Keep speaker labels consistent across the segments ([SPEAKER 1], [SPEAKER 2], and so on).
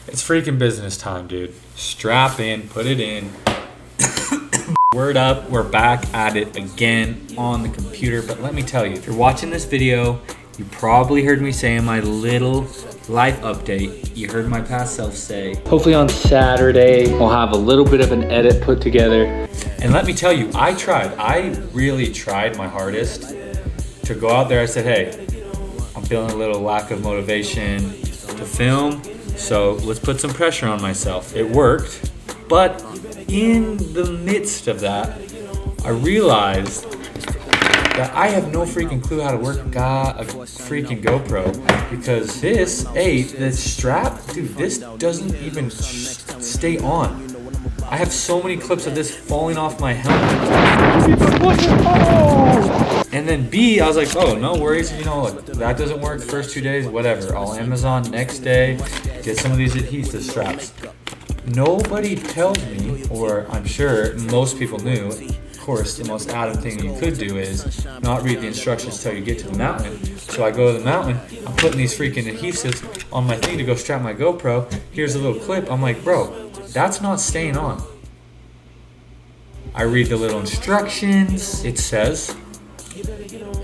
[SPEAKER 1] It's freaking business time, dude. Strap in, put it in. Word up, we're back at it again on the computer. But let me tell you, if you're watching this video, you probably heard me say in my little life update, you heard my past self say, hopefully on Saturday, I'll have a little bit of an edit put together. And let me tell you, I really tried my hardest to go out there. I said, hey, I'm feeling a little lack of motivation to film, so let's put some pressure on myself. It worked, but in the midst of that, I realized that I have no freaking clue how to work a freaking GoPro, because this strap, dude, this doesn't even stay on. I have so many clips of this falling off my helmet. And then B, I was like, oh, no worries, you know, that doesn't work first 2 days, whatever. I'll Amazon next day, get some of these adhesive straps. Nobody tells me, or I'm sure most people knew, of course, the most Adam thing you could do is not read the instructions till you get to the mountain. So I go to the mountain, I'm putting these freaking adhesives on my thing to go strap my GoPro. Here's a little clip. I'm like, bro, that's not staying on. I read the little instructions. It says you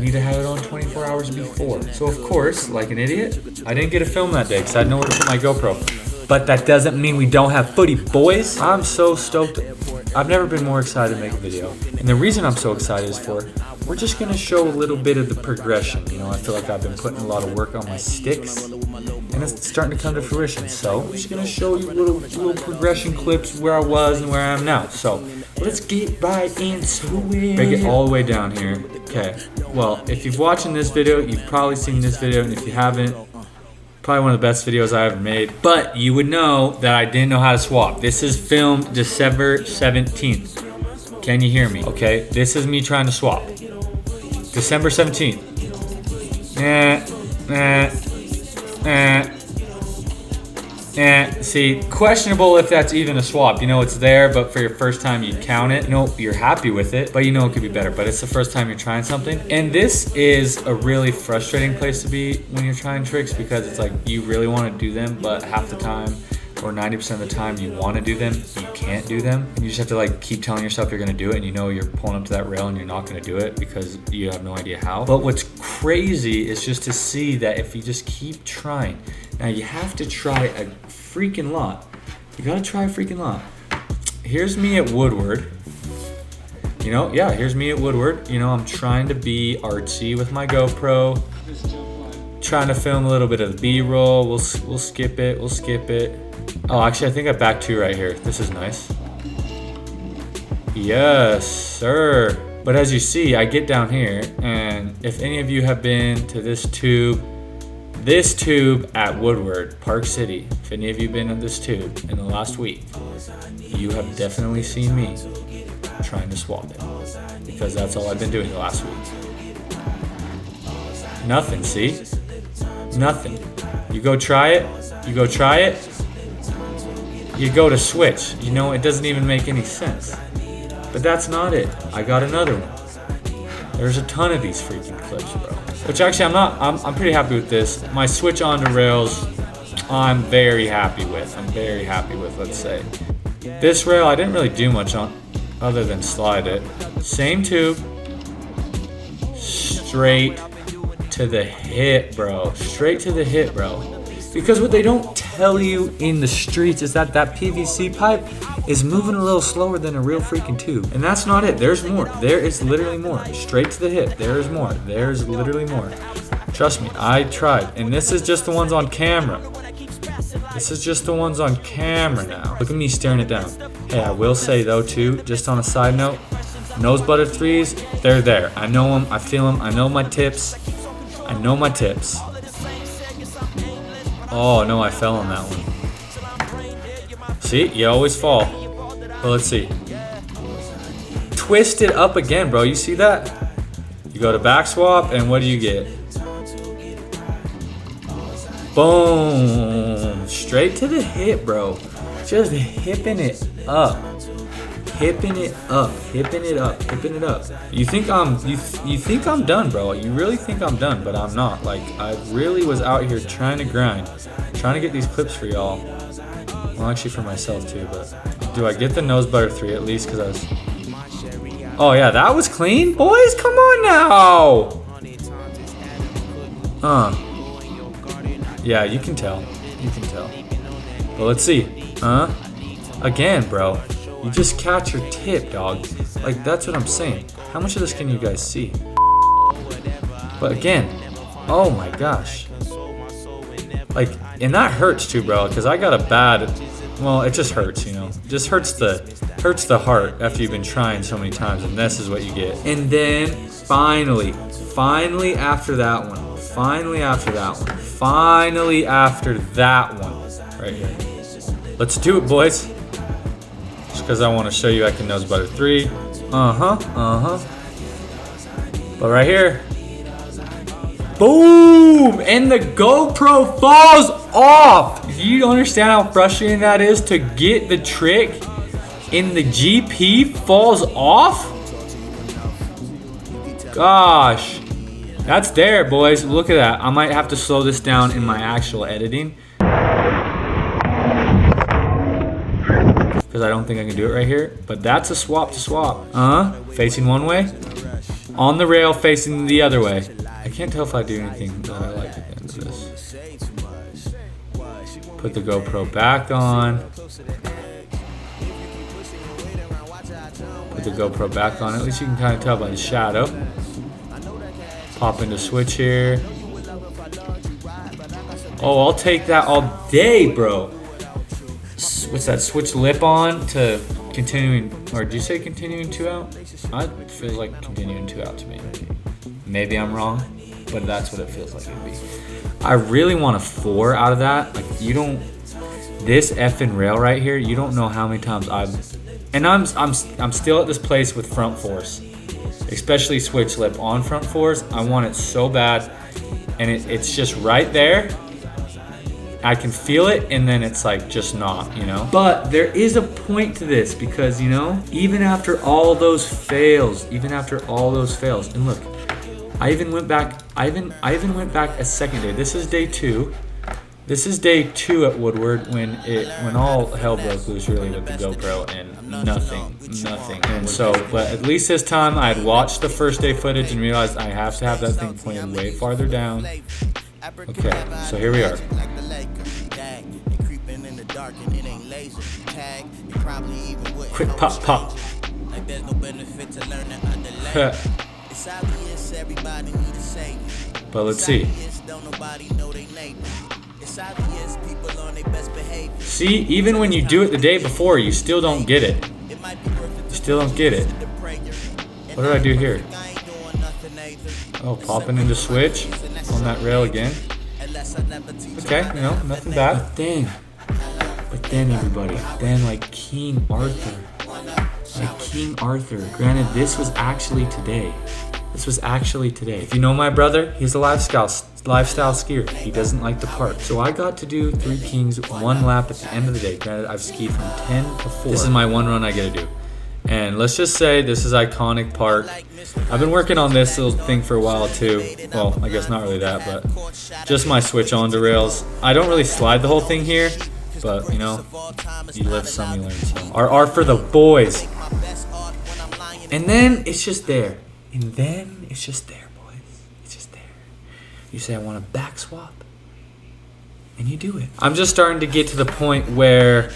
[SPEAKER 1] need to have it on 24 hours before. So of course, like an idiot, I didn't get a film that day because I had nowhere to put my GoPro. But that doesn't mean we don't have footy, boys. I'm so stoked. I've never been more excited to make a video. And the reason I'm so excited is we're just gonna show a little bit of the progression. You know, I feel like I've been putting a lot of work on my sticks, and it's starting to come to fruition. So I'm just gonna show you little progression clips where I was and where I am now. So let's get right into it. Break it all the way down here. Okay, well, if you've watched this video, you've probably seen this video, and if you haven't, probably one of the best videos I ever made. But you would know that I didn't know how to swap. This is filmed December 17th. Can you hear me? Okay, this is me trying to swap. December 17th. See, questionable if that's even a swap. You know, it's there, but for your first time, you count it. You know, you're happy with it, but you know it could be better. But it's the first time you're trying something. And this is a really frustrating place to be when you're trying tricks, because it's like you really want to do them, but half the time, or 90% of the time you want to do them, you can't do them. And you just have to like keep telling yourself you're going to do it, and you know you're pulling up to that rail and you're not going to do it because you have no idea how. But what's crazy is just to see that if you just keep trying. Now you have to try a freaking lot. You got to try a freaking lot. Here's me at Woodward. You know, yeah, here's me at Woodward. You know, I'm trying to be artsy with my GoPro. Trying to film a little bit of the B-roll. We'll skip it. We'll skip it. Oh, actually, I think I backed two right here. This is nice. Yes, sir. But as you see, I get down here, and if any of you have been to this tube at Woodward, Park City, if any of you have been in this tube in the last week, you have definitely seen me trying to swap it, because that's all I've been doing the last week. Nothing, see? Nothing. You go try it, you go try it, you go to switch. You know, it doesn't even make any sense. But that's not it. I got another one. There's a ton of these freaking clips, bro. Which actually I'm pretty happy with this. My switch onto rails, I'm very happy with. Let's say. This rail I didn't really do much on other than slide it. Same tube. Straight to the hip, bro. Straight to the hip, bro. Because what they don't tell you in the streets is that PVC pipe is moving a little slower than a real freaking tube. And that's not it. There's more. There is literally more. Straight to the hip. There's more. There's literally more. Trust me, I tried. And this is just the ones on camera. This is just the ones on camera now. Look at me staring it down. Hey, I will say though too, just on a side note, nose butter threes, they're there. I know them. I feel them. I know my tips. Oh no, I fell on that one. See, you always fall. But let's see. Twist it up again, bro. You see that? You go to back swap, and what do you get? Boom. Straight to the hip, bro. Just hipping it up. Hipping it up. You think I'm done, bro. You really think I'm done, but I'm not. Like, I really was out here trying to grind, trying to get these clips for y'all. Well, actually for myself too, but do I get the nose butter 3 at least? Because I was... Oh yeah, that was clean? Boys, come on now! Yeah, you can tell. You can tell. But let's see. Again, bro. You just catch your tip, dog. Like, that's what I'm saying. How much of this can you guys see? But again, oh my gosh. Like, and that hurts too, bro, because I got a bad, well, it just hurts, you know. It just hurts the heart after you've been trying so many times, and this is what you get. And then finally after that one, finally after that one, right here. Let's do it, boys. Just because I want to show you I can nose butter 3. But right here, boom! And the GoPro falls off. Do you understand how frustrating that is to get the trick and the GP falls off? Gosh. That's there, boys. Look at that. I might have to slow this down in my actual editing, because I don't think I can do it right here. But that's a swap to swap. Facing one way. On the rail facing the other way. I can't tell if I do anything that I like at the end of this. Put the GoPro back on. Put the GoPro back on. At least you can kind of tell by the shadow. Pop into switch here. Oh, I'll take that all day, bro. What's that? Switch lip on to continuing, or did you say continuing 2 out? It feels like continuing 2 out to me. Maybe I'm wrong, but that's what it feels like it'd be. I really want a 4 out of that. Like, you don't, this effing rail right here, you don't know how many times I'm still at this place with front force, especially switch lip on front force. I want it so bad, and it's just right there. I can feel it, and then it's like just not, you know. But there is a point to this, because, you know, even after all those fails, and look, I even went back a second day. This is day 2. This is day 2 at Woodward when all hell broke loose really with the GoPro, and nothing. And so, but at least this time I had watched the first day footage and realized I have to have that thing pointed way farther down. Okay, so here we are. Quick pop pop. But let's see. See, even when you do it the day before, you still don't get it. What did I do here? Oh, popping into switch on that rail again. Okay, you know, nothing bad. But then everybody, like King Arthur. Granted, this was actually today. If you know my brother, he's a lifestyle skier. He doesn't like the park. So I got to do 3 Kings 1 lap at the end of the day. Granted, I've skied from 10 to 4. This is my 1 run I get to do. And let's just say this is iconic park. I've been working on this little thing for a while too. Well, I guess not really that, but just my switch onto rails. I don't really slide the whole thing here, but you know, you live some, you learn some. R for the boys. And then it's just there. Boys. It's just there. You say, I want a back swap, and you do it. I'm just starting to get to the point where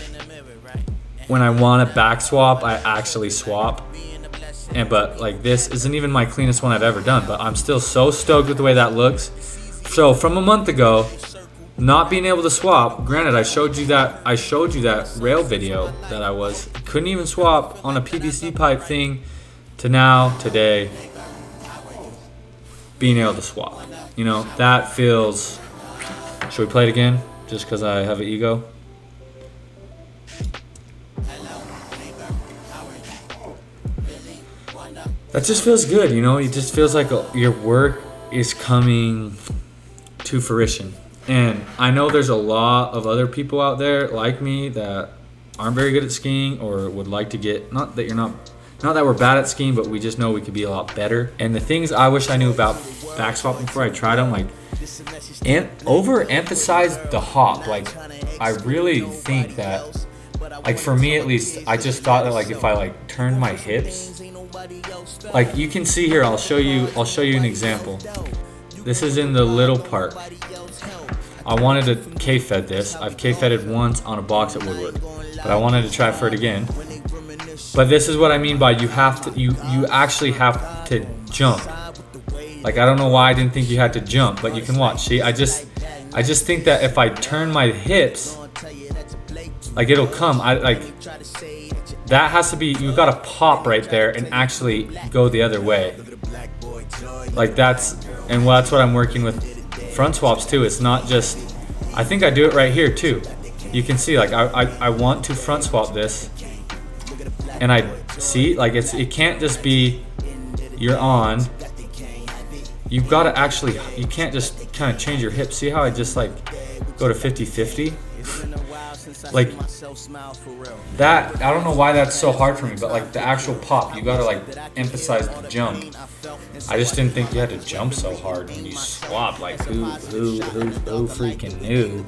[SPEAKER 1] when I want a back swap, I actually swap. But like, this isn't even my cleanest one I've ever done, but I'm still so stoked with the way that looks. So from a month ago, not being able to swap, granted, I showed you that rail video that I couldn't even swap on a PVC pipe thing, to now, today, being able to swap. You know, that feels... Should we play it again? Just because I have an ego? That just feels good, you know? It just feels like your work is coming to fruition. And I know there's a lot of other people out there like me that aren't very good at skiing, or would like to get, not that you're not Not that we're bad at skiing, but we just know we could be a lot better. And the things I wish I knew about back swapping before I tried them, like, overemphasize the hop. Like, I really think that, like, for me at least, I just thought that, like, if I like turned my hips, like you can see here, I'll show you an example. This is in the little park. I wanted to K-fed this. I've K-fed once on a box at Woodward, but I wanted to try for it again. But this is what I mean by you actually have to jump. Like, I don't know why I didn't think you had to jump, but you can watch. See, I just think that if I turn my hips, like, it'll come. That has to be, you gotta pop right there and actually go the other way. Like, that's what I'm working with front swaps too. It's not just, I think I do it right here too. You can see, like, I want to front swap this, and I see, like, it can't just be you're on. You've got to actually, you can't just kind of change your hips. See how I just like go to 50-50? Like that, I don't know why that's so hard for me, but like the actual pop, you got to like emphasize the jump. I just didn't think you had to jump so hard when you swap. Like who freaking knew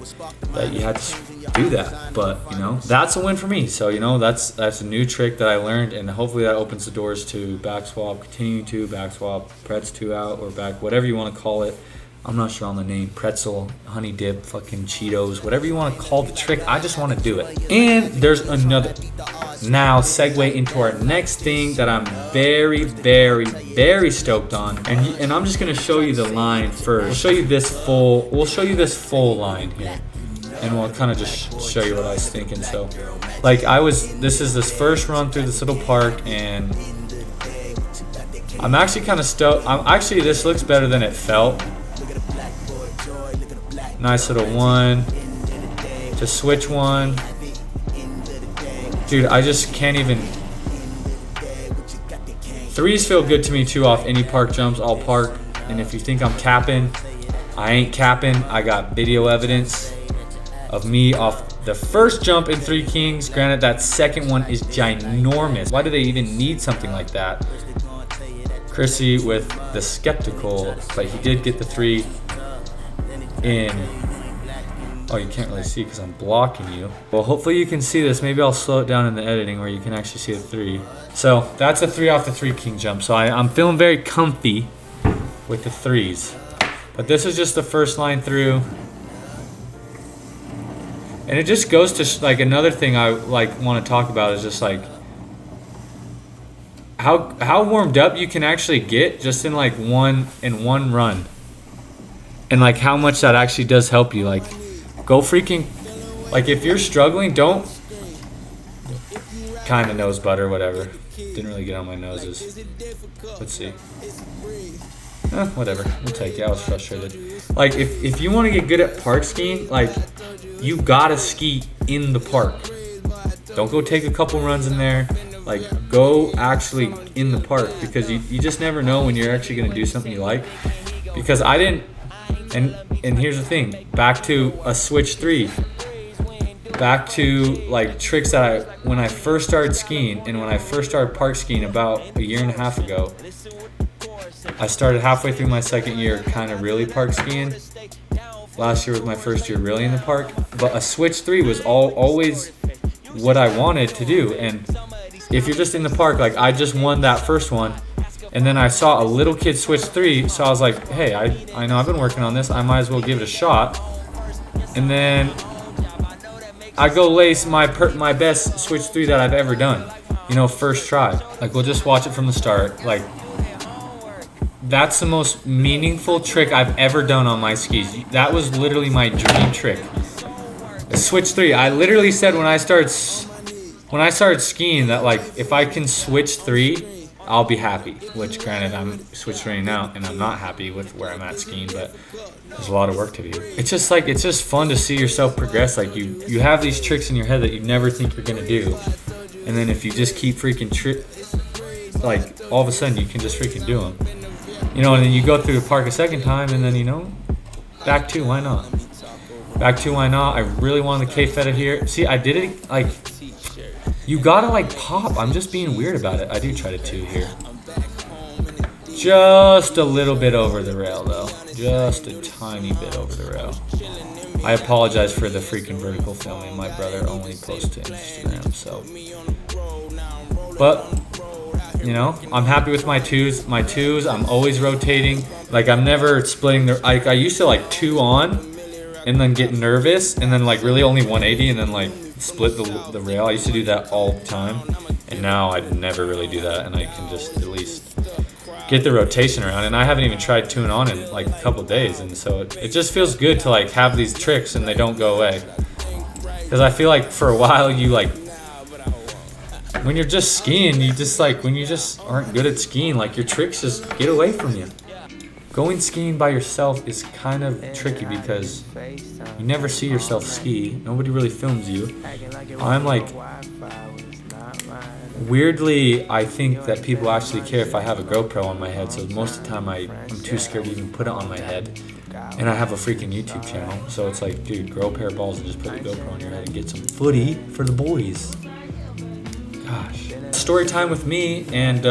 [SPEAKER 1] that you had to do that? But you know, that's a win for me. So you know, that's a new trick that I learned, and hopefully that opens the doors to back swap, continue to back swap, pretz 2 out or back, whatever you want to call it. I'm not sure on the name, pretzel, honey dip, fucking Cheetos, whatever you want to call the trick. I just want to do it. And there's another. Now segue into our next thing that I'm very, very, very stoked on. And I'm just gonna show you the line first. We'll show you this full line here. And we'll kind of just show you what I was thinking. So like this is this first run through this little park, and I'm actually kind of stoked. This looks better than it felt. Nice little one to switch one. Dude, I just can't even. Threes feel good to me too off any park jumps. I'll park. And if you think I'm capping, I ain't capping. I got video evidence of me off the first jump in Three Kings. Granted, that second one is ginormous. Why do they even need something like that? Chrissy with the skeptical, but he did get the 3 in. Oh, you can't really see because I'm blocking you. Well, hopefully you can see this. Maybe I'll slow it down in the editing where you can actually see the 3. So that's a 3 off the 3 king jump. So I'm feeling very comfy with the 3s. But this is just the first line through. And it just goes to like another thing I like want to talk about is just like how warmed up you can actually get just in like one run. And like how much that actually does help you. Like go freaking, like if you're struggling, don't kind of nose butter, whatever. Didn't really get on my noses. Let's see. Whatever, we'll take it. I was frustrated. Like if you want to get good at park skiing, like you gotta ski in the park. Don't go take a couple runs in there. Like go actually in the park, because you just never know when you're actually gonna do something you like. Because I didn't. And here's the thing, back to a switch 3, back to like tricks that when I first started skiing and when I first started park skiing about a year and a half ago, I started halfway through my second year kind of really park skiing. Last year was my first year really in the park, but a switch 3 was always what I wanted to do. And if you're just in the park, like I just won that first one. And then I saw a little kid switch 3, so I was like, hey, I know I've been working on this. I might as well give it a shot. And then I go lace my best switch 3 that I've ever done. You know, first try. Like, we'll just watch it from the start. Like, that's the most meaningful trick I've ever done on my skis. That was literally my dream trick. Switch 3. I literally said when I started skiing that, like, if I can switch 3, I'll be happy, which granted I'm switch training now and I'm not happy with where I'm at skiing, but there's a lot of work to do. It's just fun to see yourself progress. Like you have these tricks in your head that you never think you're gonna do, and then if you just keep freaking like all of a sudden you can just freaking do them, you know. And then you go through the park a second time, and then you know, back 2, why not? Back 2, why not? I really wanted the K feta here. See, I did it like You gotta like pop. I'm just being weird about it. I do try to 2 here. Just a little bit over the rail though. Just a tiny bit over the rail. I apologize for the freaking vertical filming. My brother only posts to Instagram, so. But, you know, I'm happy with my twos. My twos, I'm always rotating. Like, I'm never splitting the, I used to like 2 on and then get nervous and then like really only 180 and then like split the rail. I used to do that all the time. And now I never really do that, and I can just at least get the rotation around. And I haven't even tried 2 on in like a couple days, and so it just feels good to like have these tricks and they don't go away. Because I feel like for a while you like, when you're just skiing, you just like, when you just aren't good at skiing, like your tricks just get away from you. Going skiing by yourself is kind of tricky because you never see yourself ski. Nobody really films you. I'm like, weirdly, I think that people actually care if I have a GoPro on my head, so most of the time I'm too scared to even put it on my head. And I have a freaking YouTube channel, so it's like, dude, grow a pair of balls and just put the GoPro on your head and get some footy for the boys. Gosh. Story time with me, and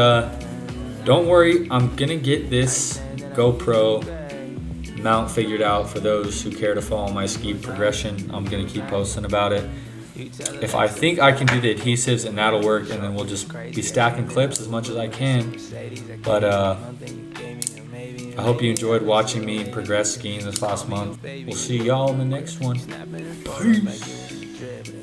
[SPEAKER 1] don't worry, I'm gonna get this GoPro mount figured out for those who care to follow my ski progression. I'm gonna keep posting about it. If I think I can do the adhesives and that'll work, and then we'll just be stacking clips as much as I can. But I hope you enjoyed watching me progress skiing this last month. We'll see y'all in the next one. Peace.